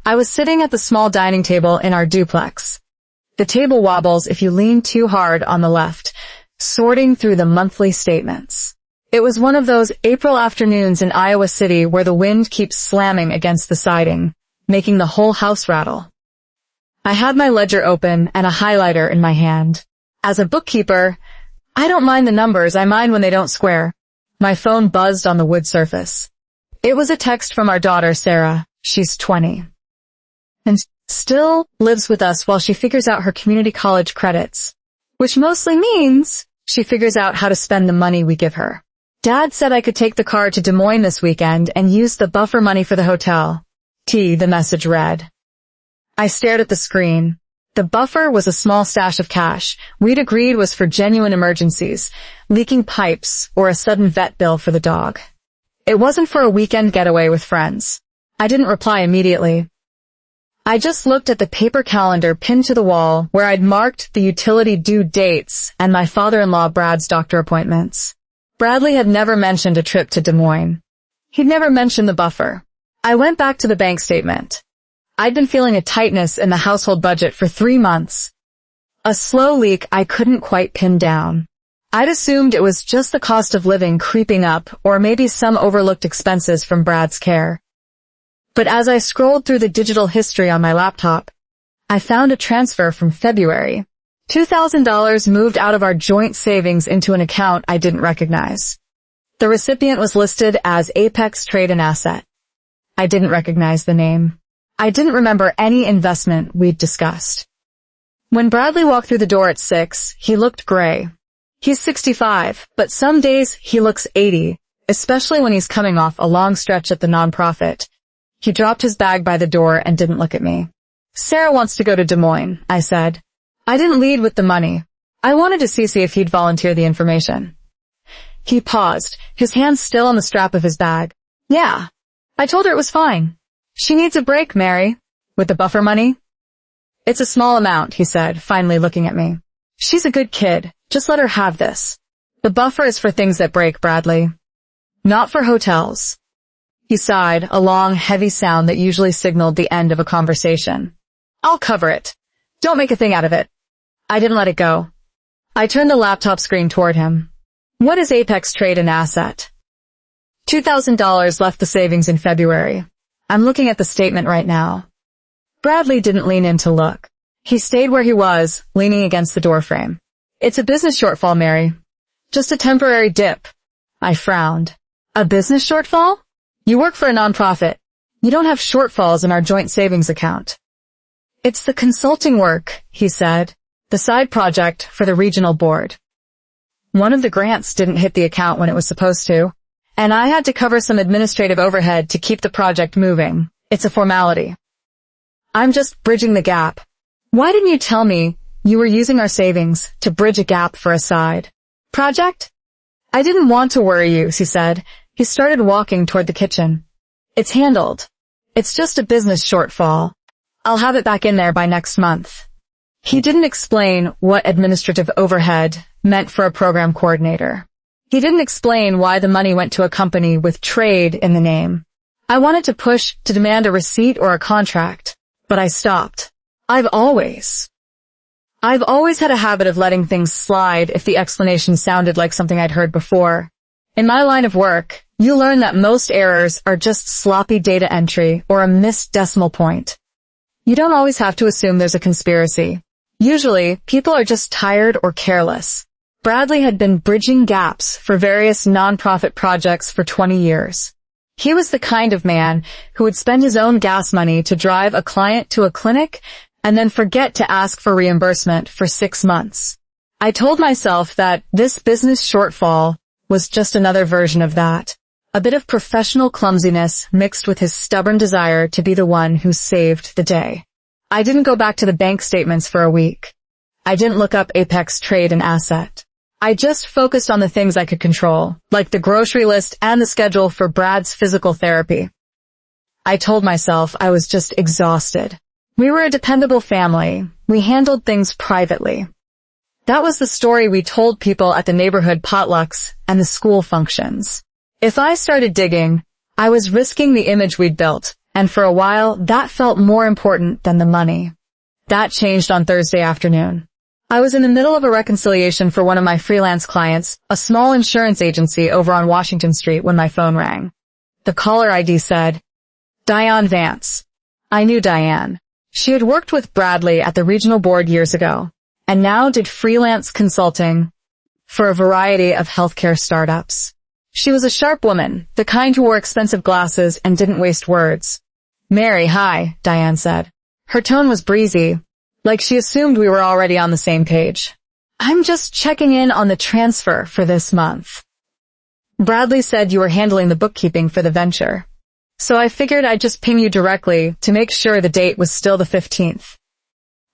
I was sitting at the small dining table in our duplex. The table wobbles if you lean too hard on the left, sorting through the monthly statements. It was one of those April afternoons in Iowa City where the wind keeps slamming against the siding, making the whole house rattle. I had my ledger open and a highlighter in my hand. As a bookkeeper, I don't mind the numbers, I mind when they don't square. My phone buzzed on the wood surface. It was a text from our daughter, Sarah. She's 20. And still lives with us while she figures out her community college credits, which mostly means she figures out how to spend the money we give her. Dad said I could take the car to Des Moines this weekend and use the buffer money for the hotel. The message read. I stared at the screen. The buffer was a small stash of cash we'd agreed was for genuine emergencies, leaking pipes, or a sudden vet bill for the dog. It wasn't for a weekend getaway with friends. I didn't reply immediately. I just looked at the paper calendar pinned to the wall where I'd marked the utility due dates and my father-in-law Brad's doctor appointments. Bradley had never mentioned a trip to Des Moines. He'd never mentioned the buffer. I went back to the bank statement. I'd been feeling a tightness in the household budget for 3 months. A slow leak I couldn't quite pin down. I'd assumed it was just the cost of living creeping up or maybe some overlooked expenses from Brad's care. But as I scrolled through the digital history on my laptop, I found a transfer from February. $2,000 moved out of our joint savings into an account I didn't recognize. The recipient was listed as Apex Trade and Asset. I didn't recognize the name. I didn't remember any investment we'd discussed. When Bradley walked through the door at 6, he looked gray. He's 65, but some days he looks 80, especially when he's coming off a long stretch at the nonprofit. He dropped his bag by the door and didn't look at me. Sarah wants to go to Des Moines, I said. I didn't lead with the money. I wanted to see if he'd volunteer the information. He paused, his hand still on the strap of his bag. Yeah. I told her it was fine. She needs a break, Mary. With the buffer money? It's a small amount, he said, finally looking at me. She's a good kid. Just let her have this. The buffer is for things that break, Bradley. Not for hotels. He sighed, a long, heavy sound that usually signaled the end of a conversation. I'll cover it. Don't make a thing out of it. I didn't let it go. I turned the laptop screen toward him. What is Apex Trade and Asset? $2,000 left the savings in February. I'm looking at the statement right now. Bradley didn't lean in to look. He stayed where he was, leaning against the doorframe. It's a business shortfall, Mary. Just a temporary dip. I frowned. A business shortfall? You work for a nonprofit. You don't have shortfalls in our joint savings account. It's the consulting work, he said. The side project for the regional board. One of the grants didn't hit the account when it was supposed to, and I had to cover some administrative overhead to keep the project moving. It's a formality. I'm just bridging the gap. Why didn't you tell me you were using our savings to bridge a gap for a side project? I didn't want to worry you, he said. He started walking toward the kitchen. It's handled. It's just a business shortfall. I'll have it back in there by next month. He didn't explain what administrative overhead meant for a program coordinator. He didn't explain why the money went to a company with trade in the name. I wanted to push to demand a receipt or a contract, but I stopped. I've always had a habit of letting things slide if the explanation sounded like something I'd heard before. In my line of work, you learn that most errors are just sloppy data entry or a missed decimal point. You don't always have to assume there's a conspiracy. Usually, people are just tired or careless. Bradley had been bridging gaps for various nonprofit projects for 20 years. He was the kind of man who would spend his own gas money to drive a client to a clinic and then forget to ask for reimbursement for 6 months. I told myself that this business shortfall was just another version of that. A bit of professional clumsiness mixed with his stubborn desire to be the one who saved the day. I didn't go back to the bank statements for a week. I didn't look up Apex Trade and Asset. I just focused on the things I could control, like the grocery list and the schedule for Brad's physical therapy. I told myself I was just exhausted. We were a dependable family. We handled things privately. That was the story we told people at the neighborhood potlucks and the school functions. If I started digging, I was risking the image we'd built, And for a while, that felt more important than the money. That changed on Thursday afternoon. I was in the middle of a reconciliation for one of my freelance clients, a small insurance agency over on Washington Street, when my phone rang. The caller ID said, Diane Vance. I knew Diane. She had worked with Bradley at the regional board years ago, and now did freelance consulting for a variety of healthcare startups. She was a sharp woman, the kind who wore expensive glasses and didn't waste words. Mary, hi, Diane said. Her tone was breezy, like she assumed we were already on the same page. I'm just checking in on the transfer for this month. Bradley said you were handling the bookkeeping for the venture, so I figured I'd just ping you directly to make sure the date was still the 15th.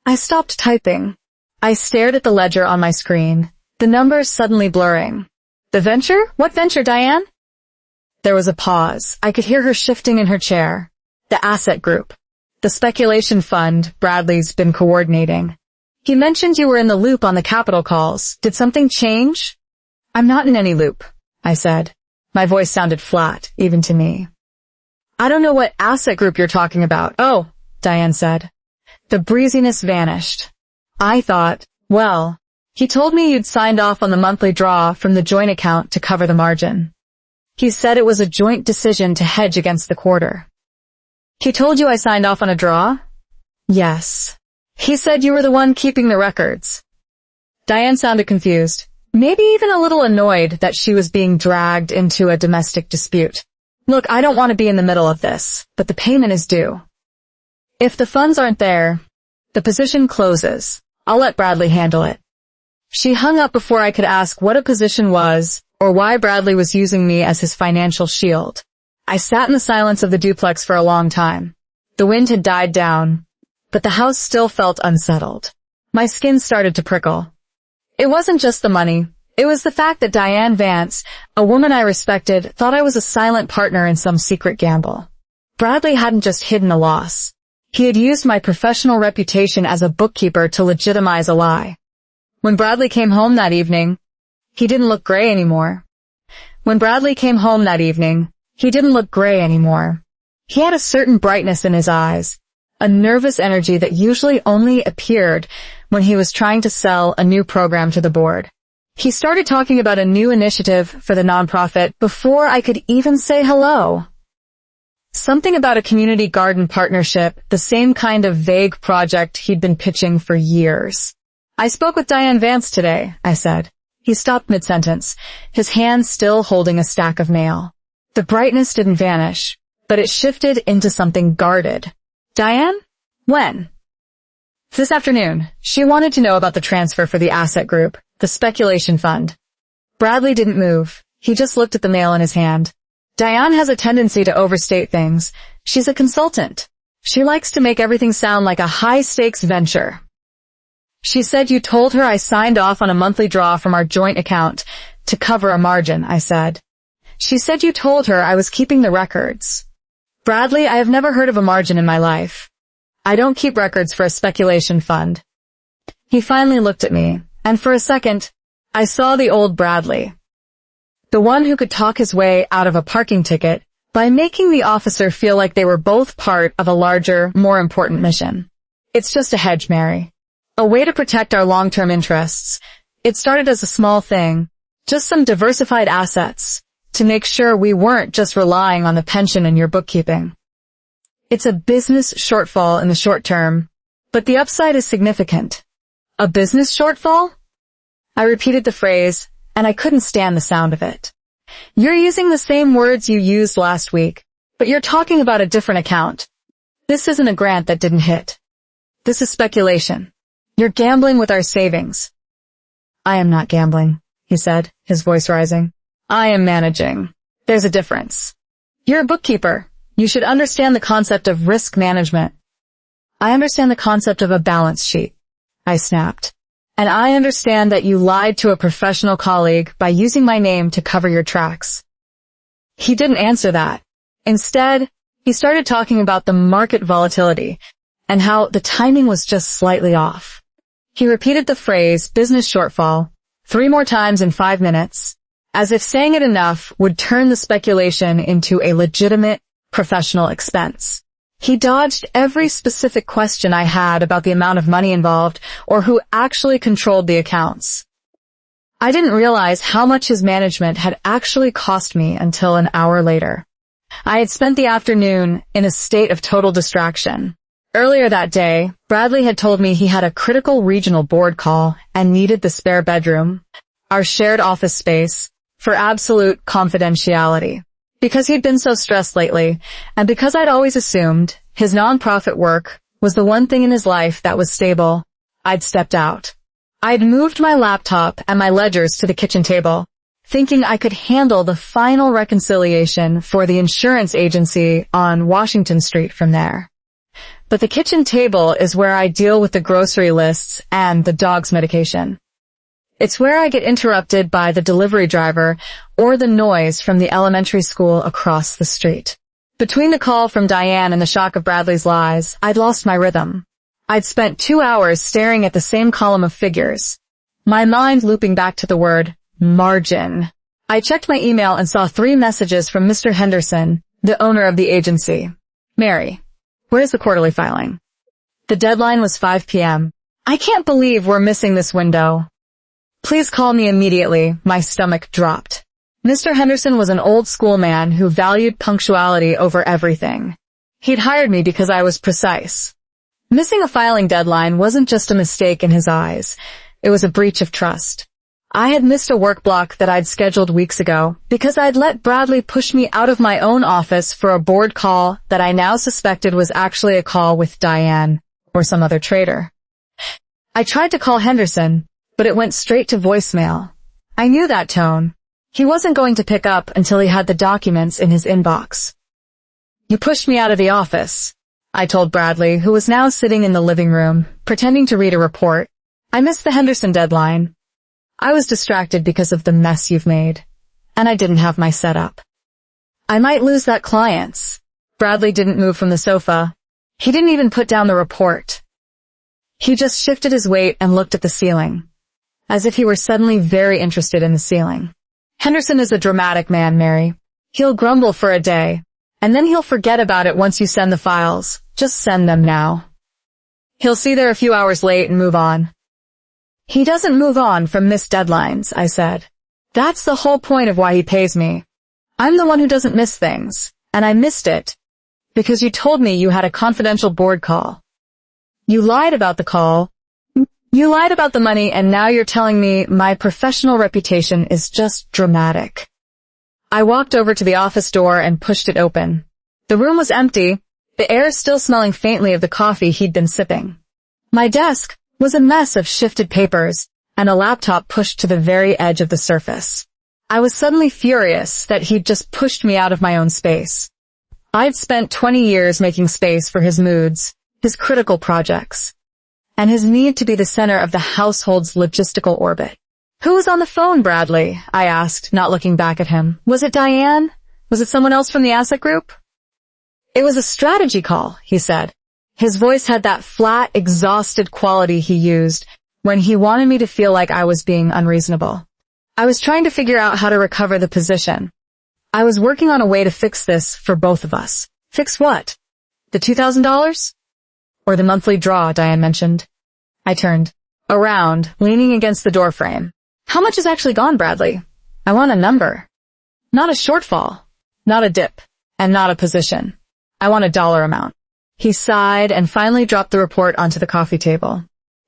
I stopped typing. I stared at the ledger on my screen, the numbers suddenly blurring. The venture? What venture, Diane? There was a pause. I could hear her shifting in her chair. The asset group. The speculation fund Bradley's been coordinating. He mentioned you were in the loop on the capital calls. Did something change? I'm not in any loop, I said. My voice sounded flat, even to me. I don't know what asset group you're talking about. Oh, Diane said. The breeziness vanished. I thought, well, he told me you'd signed off on the monthly draw from the joint account to cover the margin. He said it was a joint decision to hedge against the quarter. He told you I signed off on a draw? Yes. He said you were the one keeping the records. Diane sounded confused, maybe even a little annoyed that she was being dragged into a domestic dispute. Look, I don't want to be in the middle of this, but the payment is due. If the funds aren't there, the position closes. I'll let Bradley handle it. She hung up before I could ask what a position was or why Bradley was using me as his financial shield. I sat in the silence of the duplex for a long time. The wind had died down, but the house still felt unsettled. My skin started to prickle. It wasn't just the money. It was the fact that Diane Vance, a woman I respected, thought I was a silent partner in some secret gamble. Bradley hadn't just hidden a loss. He had used my professional reputation as a bookkeeper to legitimize a lie. When Bradley came home that evening, he didn't look gray anymore. He had a certain brightness in his eyes, a nervous energy that usually only appeared when he was trying to sell a new program to the board. He started talking about a new initiative for the nonprofit before I could even say hello. Something about a community garden partnership, the same kind of vague project he'd been pitching for years. I spoke with Diane Vance today, I said. He stopped mid-sentence, his hand still holding a stack of mail. The brightness didn't vanish, but it shifted into something guarded. Diane? When? This afternoon. She wanted to know about the transfer for the asset group, the speculation fund. Bradley didn't move. He just looked at the mail in his hand. Diane has a tendency to overstate things. She's a consultant. She likes to make everything sound like a high-stakes venture. She said you told her I signed off on a monthly draw from our joint account to cover a margin, I said. She said you told her I was keeping the records. Bradley, I have never heard of a margin in my life. I don't keep records for a speculation fund. He finally looked at me, and for a second, I saw the old Bradley. The one who could talk his way out of a parking ticket by making the officer feel like they were both part of a larger, more important mission. It's just a hedge, Mary. A way to protect our long-term interests. It started as a small thing, just some diversified assets, to make sure we weren't just relying on the pension and your bookkeeping. It's a business shortfall in the short term, but the upside is significant. A business shortfall? I repeated the phrase, and I couldn't stand the sound of it. You're using the same words you used last week, but you're talking about a different account. This isn't a grant that didn't hit. This is speculation. You're gambling with our savings. I am not gambling, he said, his voice rising. I am managing. There's a difference. You're a bookkeeper. You should understand the concept of risk management. I understand the concept of a balance sheet, I snapped. And I understand that you lied to a professional colleague by using my name to cover your tracks. He didn't answer that. Instead, he started talking about the market volatility and how the timing was just slightly off. He repeated the phrase, business shortfall, 3 more times in 5 minutes, as if saying it enough would turn the speculation into a legitimate professional expense. He dodged every specific question I had about the amount of money involved or who actually controlled the accounts. I didn't realize how much his management had actually cost me until an hour later. I had spent the afternoon in a state of total distraction. Earlier that day, Bradley had told me he had a critical regional board call and needed the spare bedroom, our shared office space, for absolute confidentiality. Because he'd been so stressed lately, and because I'd always assumed his nonprofit work was the one thing in his life that was stable, I'd stepped out. I'd moved my laptop and my ledgers to the kitchen table, thinking I could handle the final reconciliation for the insurance agency on Washington Street from there. But the kitchen table is where I deal with the grocery lists and the dog's medication. It's where I get interrupted by the delivery driver or the noise from the elementary school across the street. Between the call from Diane and the shock of Bradley's lies, I'd lost my rhythm. I'd spent 2 hours staring at the same column of figures, my mind looping back to the word margin. I checked my email and saw 3 messages from Mr. Henderson, the owner of the agency. Mary, where's the quarterly filing? The deadline was 5 p.m. I can't believe we're missing this window. Please call me immediately. My stomach dropped. Mr. Henderson was an old school man who valued punctuality over everything. He'd hired me because I was precise. Missing a filing deadline wasn't just a mistake in his eyes. It was a breach of trust. I had missed a work block that I'd scheduled weeks ago because I'd let Bradley push me out of my own office for a board call that I now suspected was actually a call with Diane or some other trader. I tried to call Henderson, but it went straight to voicemail. I knew that tone. He wasn't going to pick up until he had the documents in his inbox. You pushed me out of the office, I told Bradley, who was now sitting in the living room, pretending to read a report. I missed the Henderson deadline. I was distracted because of the mess you've made, and I didn't have my setup. I might lose that client. Bradley didn't move from the sofa. He didn't even put down the report. He just shifted his weight and looked at the ceiling, as if he were suddenly very interested in the ceiling. Henderson is a dramatic man, Mary. He'll grumble for a day, and then he'll forget about it once you send the files. Just send them now. He'll see they're a few hours late and move on. He doesn't move on from missed deadlines, I said. That's the whole point of why he pays me. I'm the one who doesn't miss things, and I missed it because you told me you had a confidential board call. You lied about the call. You lied about the money, and now you're telling me my professional reputation is just dramatic. I walked over to the office door and pushed it open. The room was empty, the air still smelling faintly of the coffee he'd been sipping. My desk was a mess of shifted papers and a laptop pushed to the very edge of the surface. I was suddenly furious that he'd just pushed me out of my own space. I'd spent 20 years making space for his moods, his critical projects, and his need to be the center of the household's logistical orbit. Who was on the phone, Bradley? I asked, not looking back at him. Was it Diane? Was it someone else from the asset group? It was a strategy call, he said. His voice had that flat, exhausted quality he used when he wanted me to feel like I was being unreasonable. I was trying to figure out how to recover the position. I was working on a way to fix this for both of us. Fix what? The $2,000? Or the monthly draw Diane mentioned. I turned around, leaning against the doorframe. How much has actually gone, Bradley? I want a number. Not a shortfall, not a dip, and not a position. I want a dollar amount. He sighed and finally dropped the report onto the coffee table.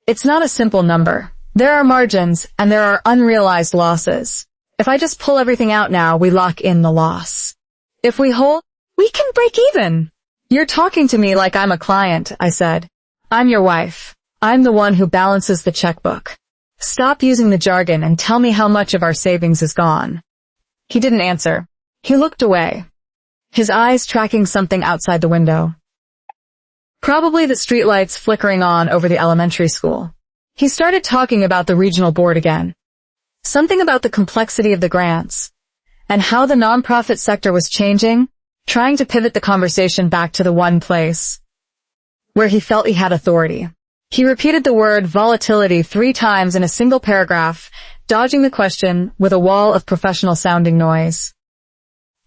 It's not a simple number. There are margins and there are unrealized losses. If I just pull everything out now, we lock in the loss. If we hold, we can break even. You're talking to me like I'm a client, I said. I'm your wife. I'm the one who balances the checkbook. Stop using the jargon and tell me how much of our savings is gone. He didn't answer. He looked away, his eyes tracking something outside the window. Probably the streetlights flickering on over the elementary school. He started talking about the regional board again. Something about the complexity of the grants and how the nonprofit sector was changing, trying to pivot the conversation back to the one place where he felt he had authority. He repeated the word volatility 3 times in a single paragraph, dodging the question with a wall of professional-sounding noise.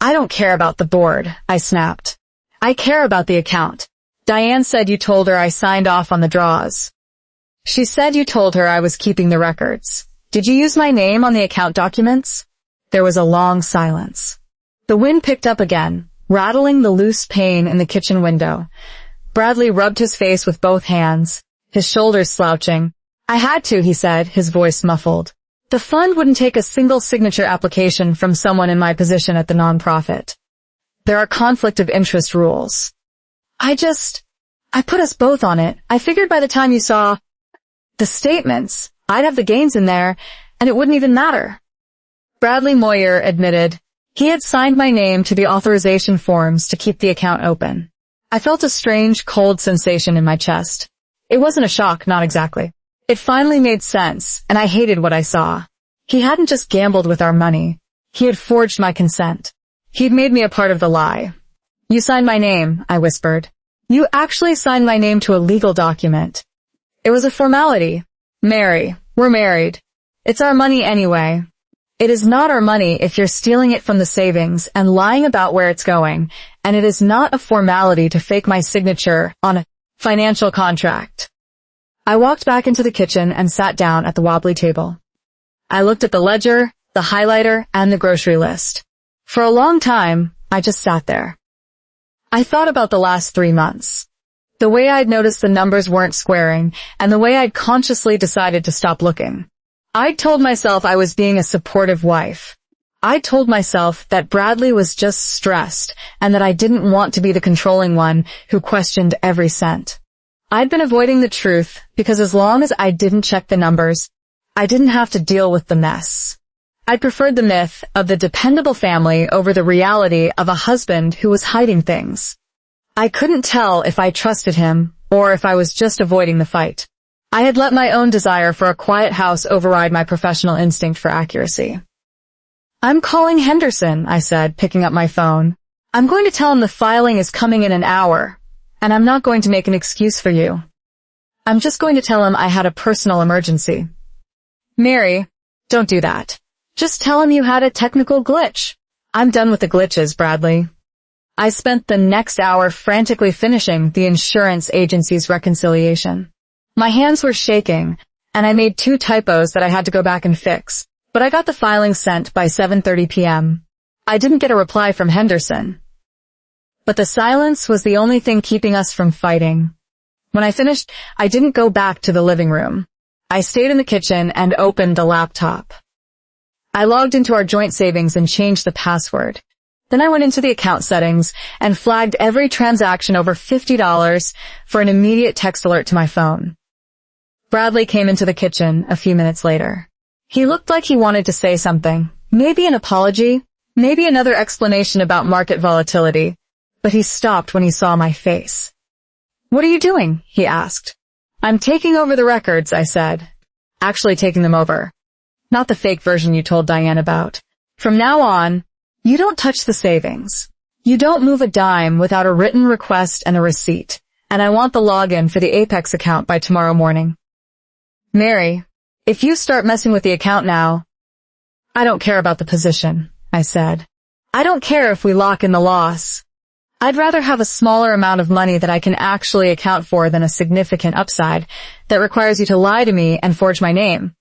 I don't care about the board, I snapped. I care about the account. Diane said you told her I signed off on the draws. She said you told her I was keeping the records. Did you use my name on the account documents? There was a long silence. The wind picked up again, rattling the loose pane in the kitchen window. Bradley rubbed his face with both hands, his shoulders slouching. I had to, he said, his voice muffled. The fund wouldn't take a single signature application from someone in my position at the nonprofit. There are conflict of interest rules. I put us both on it. I figured by the time you saw the statements, I'd have the gains in there, and it wouldn't even matter. Bradley Moyer admitted he had signed my name to the authorization forms to keep the account open. I felt a strange, cold sensation in my chest. It wasn't a shock, not exactly. It finally made sense, and I hated what I saw. He hadn't just gambled with our money. He had forged my consent. He'd made me a part of the lie. You signed my name, I whispered. You actually signed my name to a legal document. It was a formality. Mary, we're married. It's our money anyway. It is not our money if you're stealing it from the savings and lying about where it's going, and it is not a formality to fake my signature on a financial contract. I walked back into the kitchen and sat down at the wobbly table. I looked at the ledger, the highlighter, and the grocery list. For a long time, I just sat there. I thought about the last 3 months. The way I'd noticed the numbers weren't squaring, and the way I'd consciously decided to stop looking. I'd told myself I was being a supportive wife. I told myself that Bradley was just stressed, and that I didn't want to be the controlling one who questioned every cent. I'd been avoiding the truth because as long as I didn't check the numbers, I didn't have to deal with the mess. I preferred the myth of the dependable family over the reality of a husband who was hiding things. I couldn't tell if I trusted him or if I was just avoiding the fight. I had let my own desire for a quiet house override my professional instinct for accuracy. I'm calling Henderson, I said, picking up my phone. I'm going to tell him the filing is coming in an hour, and I'm not going to make an excuse for you. I'm just going to tell him I had a personal emergency. Mary, don't do that. Just tell him you had a technical glitch. I'm done with the glitches, Bradley. I spent the next hour frantically finishing the insurance agency's reconciliation. My hands were shaking, and I made 2 typos that I had to go back and fix, but I got the filing sent by 7:30 p.m. I didn't get a reply from Henderson. But the silence was the only thing keeping us from fighting. When I finished, I didn't go back to the living room. I stayed in the kitchen and opened the laptop. I logged into our joint savings and changed the password. Then I went into the account settings and flagged every transaction over $50 for an immediate text alert to my phone. Bradley came into the kitchen a few minutes later. He looked like he wanted to say something, maybe an apology, maybe another explanation about market volatility, but he stopped when he saw my face. What are you doing? He asked. I'm taking over the records, I said. Actually taking them over. Not the fake version you told Diane about. From now on, you don't touch the savings. You don't move a dime without a written request and a receipt, and I want the login for the Apex account by tomorrow morning. Mary, if you start messing with the account now, I don't care about the position, I said. I don't care if we lock in the loss. I'd rather have a smaller amount of money that I can actually account for than a significant upside that requires you to lie to me and forge my name.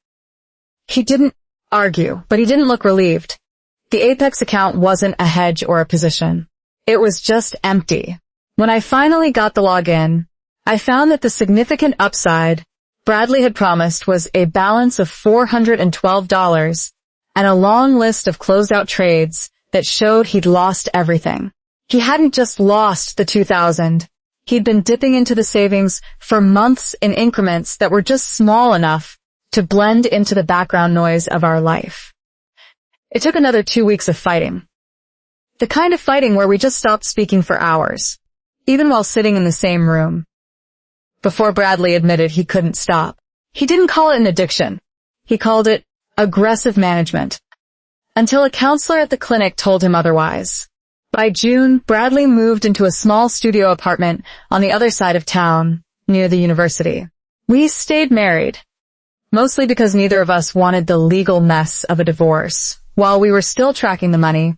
He didn't argue, but he didn't look relieved. The Apex account wasn't a hedge or a position. It was just empty. When I finally got the login, I found that the significant upside Bradley had promised was a balance of $412 and a long list of closed-out trades that showed he'd lost everything. He hadn't just lost the $2,000. He'd been dipping into the savings for months in increments that were just small enough to blend into the background noise of our life. It took another 2 weeks of fighting. The kind of fighting where we just stopped speaking for hours, even while sitting in the same room. Before Bradley admitted he couldn't stop. He didn't call it an addiction. He called it aggressive management. Until a counselor at the clinic told him otherwise. By June, Bradley moved into a small studio apartment on the other side of town, near the university. We stayed married, mostly because neither of us wanted the legal mess of a divorce, while we were still tracking the money,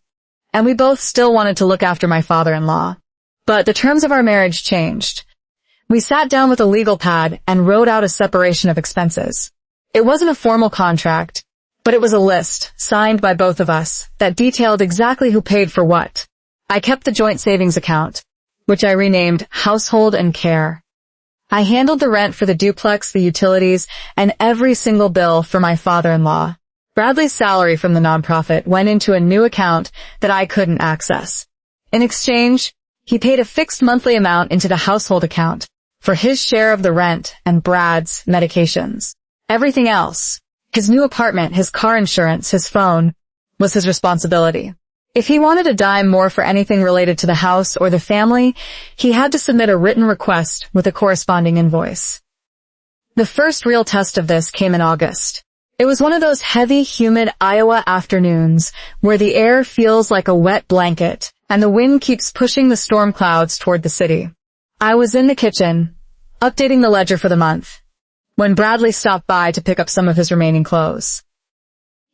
and we both still wanted to look after my father-in-law. But the terms of our marriage changed. We sat down with a legal pad and wrote out a separation of expenses. It wasn't a formal contract, but it was a list, signed by both of us, that detailed exactly who paid for what. I kept the joint savings account, which I renamed Household and Care. I handled the rent for the duplex, the utilities, and every single bill for my father-in-law. Bradley's salary from the nonprofit went into a new account that I couldn't access. In exchange, he paid a fixed monthly amount into the household account for his share of the rent and Brad's medications. Everything else, his new apartment, his car insurance, his phone, was his responsibility. If he wanted a dime more for anything related to the house or the family, he had to submit a written request with a corresponding invoice. The first real test of this came in August. It was one of those heavy, humid Iowa afternoons where the air feels like a wet blanket and the wind keeps pushing the storm clouds toward the city. I was in the kitchen, updating the ledger for the month, when Bradley stopped by to pick up some of his remaining clothes.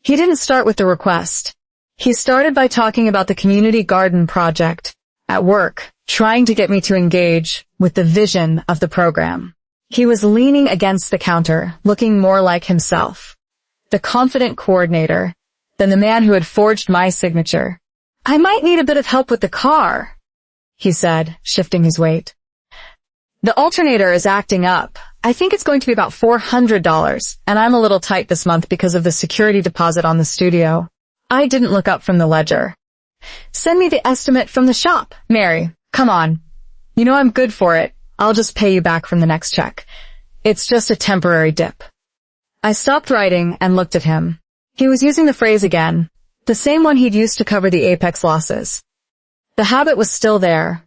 He didn't start with the request. He started by talking about the community garden project at work, trying to get me to engage with the vision of the program. He was leaning against the counter, looking more like himself, the confident coordinator, than the man who had forged my signature. "I might need a bit of help with the car," he said, shifting his weight. "The alternator is acting up. I think it's going to be about $400, and I'm a little tight this month because of the security deposit on the studio." I didn't look up from the ledger. "Send me the estimate from the shop, Mary. Come on. You know I'm good for it. I'll just pay you back from the next check. It's just a temporary dip." I stopped writing and looked at him. He was using the phrase again, the same one he'd used to cover the Apex losses. The habit was still there,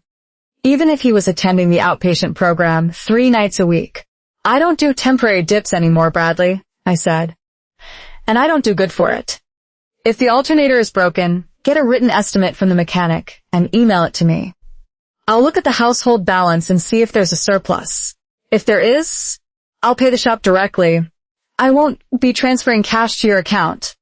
even if he was attending the outpatient program 3 nights a week. "I don't do temporary dips anymore, Bradley," I said. "And I don't do good for it. If the alternator is broken, get a written estimate from the mechanic and email it to me. I'll look at the household balance and see if there's a surplus. If there is, I'll pay the shop directly. I won't be transferring cash to your account."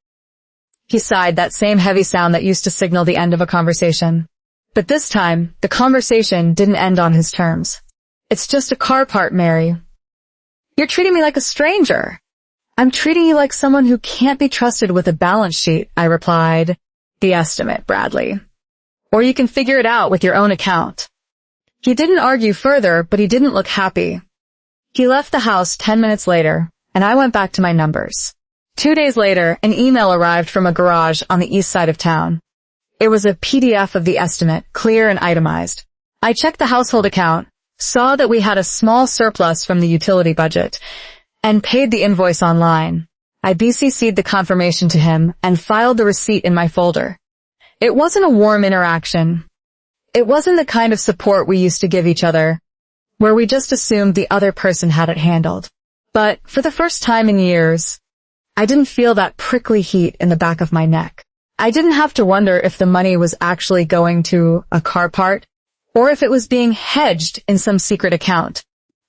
He sighed, that same heavy sound that used to signal the end of a conversation. But this time, the conversation didn't end on his terms. "It's just a car part, Mary." "You're treating me like a stranger." "I'm treating you like someone who can't be trusted with a balance sheet," I replied. "The estimate, Bradley. Or you can figure it out with your own account." He didn't argue further, but he didn't look happy. He left the house 10 minutes later, and I went back to my numbers. 2 days later, an email arrived from a garage on the east side of town. It was a PDF of the estimate, clear and itemized. I checked the household account, saw that we had a small surplus from the utility budget, and paid the invoice online. I BCC'd the confirmation to him and filed the receipt in my folder. It wasn't a warm interaction. It wasn't the kind of support we used to give each other, where we just assumed the other person had it handled. But for the first time in years, I didn't feel that prickly heat in the back of my neck. I didn't have to wonder if the money was actually going to a car part, or if it was being hedged in some secret account.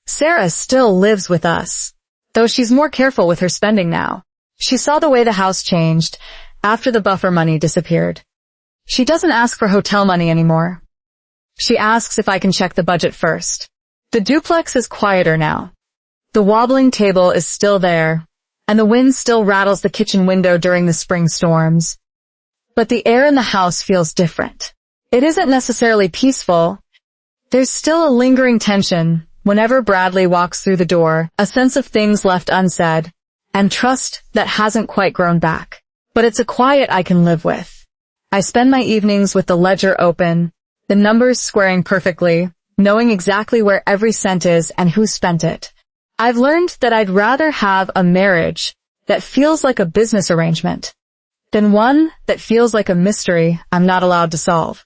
Sarah still lives with us, though she's more careful with her spending now. She saw the way the house changed after the buffer money disappeared. She doesn't ask for hotel money anymore. She asks if I can check the budget first. The duplex is quieter now. The wobbling table is still there, and the wind still rattles the kitchen window during the spring storms. But the air in the house feels different. It isn't necessarily peaceful. There's still a lingering tension whenever Bradley walks through the door, a sense of things left unsaid, and trust that hasn't quite grown back. But it's a quiet I can live with. I spend my evenings with the ledger open, the numbers squaring perfectly, knowing exactly where every cent is and who spent it. I've learned that I'd rather have a marriage that feels like a business arrangement than one that feels like a mystery I'm not allowed to solve.